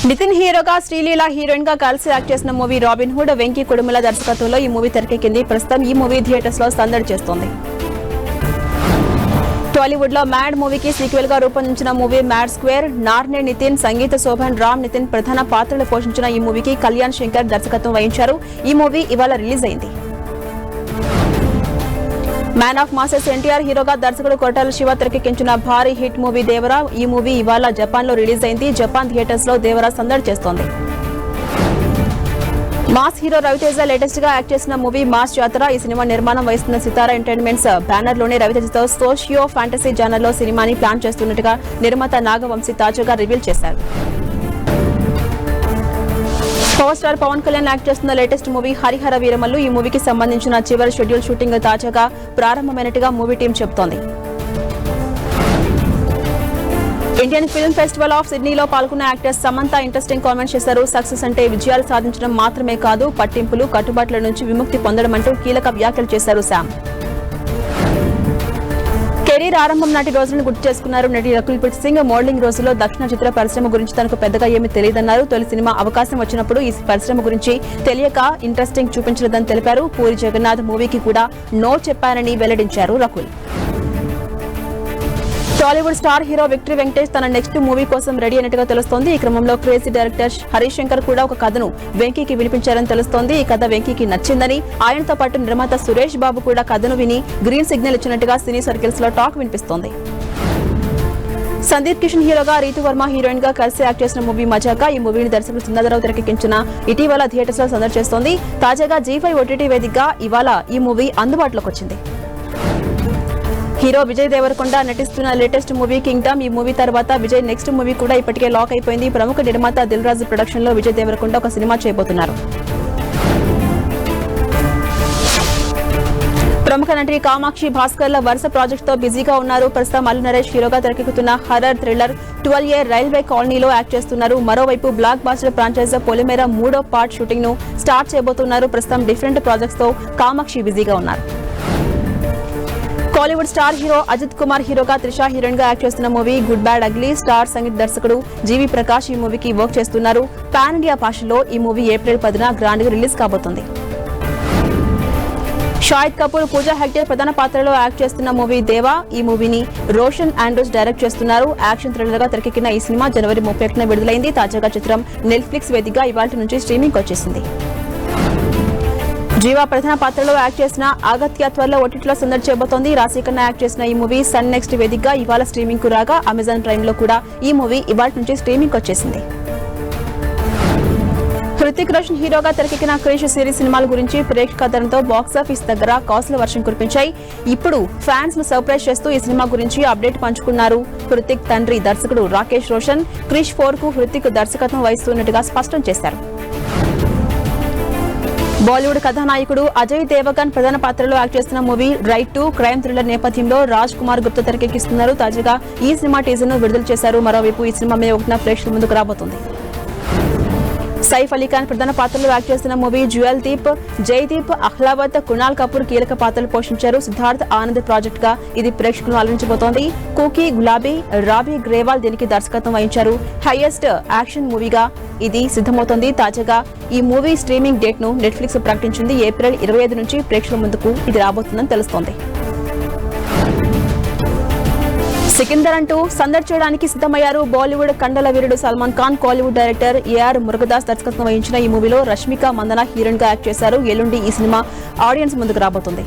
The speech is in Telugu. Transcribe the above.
నితిన్ హీరోగా శ్రీలీల హీరోయిన్ గా కలిసి యాక్ట్ చేసిన movie robin hood Venky Kudumula దర్శకత్వంలో ఈ మూవీ తెరకెక్కింది. ప్రస్తుతం ఈ మూవీ థియేటర్స్ లో సందడి చేస్తోంది. టాలీవుడ్ లో మ్యాడ్ మూవీకి సీక్వెల్ గా రూపొందించిన movie mad square. Narne Nithin, Sangeeth Shobhan, Ram Nithin ప్రధాన పాత్రలు పోషించిన ఈ మూవీకి కళ్యాణ్ శంకర్ దర్శకత్వం వహించారు. ఈ మూవీ ఇవాళ రిలీజ్ అయింది. మ్యాన్ ఆఫ్ మాసెస్ ఎన్టీఆర్ హీరోగా దర్శకుడు కొట్టాల శివ తెరకెక్కించిన భారీ హిట్ మూవీ దేవరా. ఈ మూవీ ఇవాళ జపాన్ లో రిలీజ్ అయింది. జపాన్ థియేటర్స్ లో దేవరా సందడి చేస్తోంది. మాస్ హీరో రవితేజ లేటెస్ట్ గా యాక్ట్ చేసిన మూవీ మాస్ జాతర. ఈ సినిమా నిర్మాణం వహిస్తున్న సితారా ఎంటర్టైన్మెంట్స్ బ్యానర్ లోనే రవితేజతో సోషియో ఫ్యాంటసీ జానర్ లో సినిమాని ప్లాన్ చేస్తున్నట్టుగా నిర్మాత నాగవంశీ తాజాగా రివీల్ చేశారు. Power star Pawan Kalyan act చేస్తున్న లేటెస్ట్ మూవీ హరిహర వీరమల్లు. ఈ మూవీకి సంబంధించిన చివరి షెడ్యూల్ షూటింగ్ తాజాగా ప్రారంభమైనట్టుగా మూవీ టీం చెబుతోంది. ఇండియన్ ఫిల్మ్ ఫెస్టివల్ ఆఫ్ సిడ్నీలో పాల్గొన్న యాక్టర్ సమంత ఇంట్రెస్టింగ్ కామెంట్స్ చేశారు. సక్సెస్ అంటే విజయాలు సాధించడం మాత్రమే కాదు, పట్టింపులు, కట్టుబాట్ల నుంచి విముక్తి పొందడం అంటూ కీలక వ్యాఖ్యలు చేశారు శామ్. కెరీర్ ఆరంభం నాటి రోజులను గుర్తు చేసుకున్నారు నటి రకుల్ ప్రీత్ సింగ్. మోడలింగ్ రోజుల్లో దక్షిణ చిత్ర పరిశ్రమ గురించి తనకు పెద్దగా ఏమీ తెలియదన్నారు. తొలి సినిమా అవకాశం వచ్చినప్పుడు ఈ పరిశ్రమ గురించి తెలియక ఇంట్రెస్టింగ్ చూపించలేదని తెలిపారు. పూరి జగన్నాథ్ మూవీకి కూడా నో చెప్పారని వెల్లడించారు Rakul. Tollywood star hero victory Venkatesh తన నెక్స్ట్ మూవీ కోసం రెడీ అయినట్టుగా తెలుస్తోంది. ఈ క్రమంలో క్రేజీ డైరెక్టర్ హరీష్ శంకర్ కూడా ఒక కథను వెంకీకి వినిపించారని తెలుస్తోంది. ఈ కథ వెంకీకి నచ్చిందని, ఆయనతో పాటు నిర్మాత సురేష్ బాబు కూడా కథను విని గ్రీన్ సిగ్నల్ ఇచ్చినట్టుగా సినీ సర్కిల్స్ లో టాక్ వినిపిస్తోంది. సందీప్ కిషన్ హీరోగా రీతు వర్మ హీరోయిన్ గా కలిసి యాక్ట్ చేసిన మూవీ మజాకా. ఈ మూవీని దర్శకుడు సుందరరావు తెరకెక్కించిన ఇటీవల థియేటర్స్ లో సందడి చేస్తోంది. తాజాగా G5 OTT వేదికగా ఇవాళ ఈ మూవీ అందుబాటులోకి వచ్చింది. హీరో విజయ్ దేవరకొండ నటిస్తున్న లేటెస్ట్ మూవీ కింగ్డమ్. ఈ మూవీ తర్వాత విజయ్ నెక్స్ట్ మూవీ కూడా ఇప్పటికే లాక్ అయిపోయింది. ప్రముఖ నిర్మాత దిల్ రాజు ప్రొడక్షన్ లో విజయ్ దేవరకొండ ఒక సినిమా చేయబోతున్నారు. ప్రముఖ నటి కామాక్షి భాస్కర్ ల వరుస ప్రాజెక్ట్ తో బిజీగా ఉన్నారు. ప్రస్తుతం అల్లు నరేష్ హీరోగా తెరకెక్కుతున్న హర్రర్ థ్రిల్లర్ 12 Year రైల్వే కాలనీలో యాక్ట్ చేస్తున్నారు. మరోవైపు బ్లాక్ బాస్టర్ ఫ్రాంచైజర్ పొలిమేర 3వ పార్ట్ షూటింగ్ ను స్టార్ట్ చేయబోతున్నారు. ప్రస్తుతం డిఫరెంట్ ప్రాజెక్ట్స్ తో కామాక్షి బిజీగా ఉన్నారు. టాలీవుడ్ స్టార్ హీరో అజిత్ కుమార్ హీరోగా త్రిష హీరోయిన్ గా యాక్ట్ చేస్తున్న movie good bad ugly. Star సంగీత దర్శకుడు జీవి ప్రకాష్ ఈ మూవీకి వర్క్ చేస్తున్నారు. పాన్ ఇండియా భాషలో ఈ మూవీ ఏప్రిల్ 10న గ్రాండ్ గా రిలీజ్ కాబోతుంది. షాహిద్ కపూర్, పూజా హెగ్డే ప్రధాన పాత్రలో యాక్ట్ చేస్తున్న మూవీ దేవా. ఈ మూవీని రోషన్ ఆండ్రూస్ డైరెక్ట్ చేస్తున్నారు. యాక్షన్ థ్రిల్లర్ గా తెరకెక్కిన ఈ సినిమా జనవరి 31న విడుదలైంది. తాజాగా చిత్రం నెట్ఫ్లిక్స్ వేదికగా ఇవాల్టి నుంచి స్ట్రీమింగ్ వచ్చేసింది. జీవా ప్రధాన పాత్రలో యాక్ట్ చేసిన అగత్య త్వరలో ఓటీటీలో సందడి చేయబోతోంది. రాశిఖన్నా యాక్ట్ చేసిన ఈ మూవీ సన్ నెక్స్ట్ వేదికగా ఇవాళ స్ట్రీమింగ్ కు రాగా అమెజాన్ ప్రైమ్ లో కూడా ఈ మూవీ ఇవాళ నుంచి స్ట్రీమింగ్ వచ్చేసింది. హృతిక్ రోషన్ హీరోగా తెరకెక్కిన క్రిష్ సిరీస్ సినిమాల గురించి ప్రేక్షకాదరణతో బాక్సాఫీస్ దగ్గర కాసుల వర్షం కురిపించాయి. ఇప్పుడు ఫ్యాన్స్ ను సర్ప్రైజ్ చేస్తూ ఈ సినిమా గురించి అప్డేట్ పంచుకున్నారు. హృతిక్ తండ్రి దర్శకుడు రాకేష్ రోషన్ క్రిష్ 4 కు హృతిక్ దర్శకత్వం వహిస్తున్నట్టుగా స్పష్టం చేశారు. బాలీవుడ్ కథానాయకుడు అజయ్ దేవగన్ ప్రధాన పాత్రలో యాక్ట్ చేస్తున్న movie right to crime thriller నేపథ్యంలో రాజ్ కుమార్ గుప్తా తెరకెక్కిస్తున్నారు. తాజాగా ఈ సినిమా టీజర్ ను విడుదల చేశారు. మరోవైపు ఈ సినిమా మే 1న ప్రేక్షకుల ముందుకు రాబోతోంది. సైఫ్ అలీ ఖాన్ ప్రధాన పాత్రలో యాక్ట్ చేస్తున్న మూవీ జ్యువెల్ దీప్. జైదీప్ అహ్లావత్, కునాల్ కపూర్ కీలక పాత్రలు పోషించారు. సిద్ధార్థ్ ఆనంద్ ప్రాజెక్ట్ గా ఇది ప్రేక్షకులను అలరించబోతోంది. కూకీ గులాబీ రాబీ గ్రేవాల్ దీనికి దర్శకత్వం వహించారు. హైయెస్ట్ యాక్షన్ మూవీగా ఇది సిద్ధమవుతోంది. తాజాగా ఈ మూవీ స్ట్రీమింగ్ డేట్ ను నెట్ఫ్లిక్స్ ప్రకటించింది. ఏప్రిల్ 25 నుంచి ప్రేక్షకుల ముందుకు ఇది రాబోతుందని తెలుస్తోంది. సికిందర్ అంటూ సందడి చేయడానికి సిద్ధమయ్యారు బాలీవుడ్ కండల వీరుడు సల్మాన్ ఖాన్. కాలీవుడ్ డైరెక్టర్ AR మురుగదాస్ దర్శకత్వం వహించిన ఈ మూవీలో రష్మిక మందన హీరోయిన్ గా యాక్ట్ చేశారు. ఎల్లుండి ఈ సినిమా ఆడియన్స్ ముందుకు రాబోతుంది.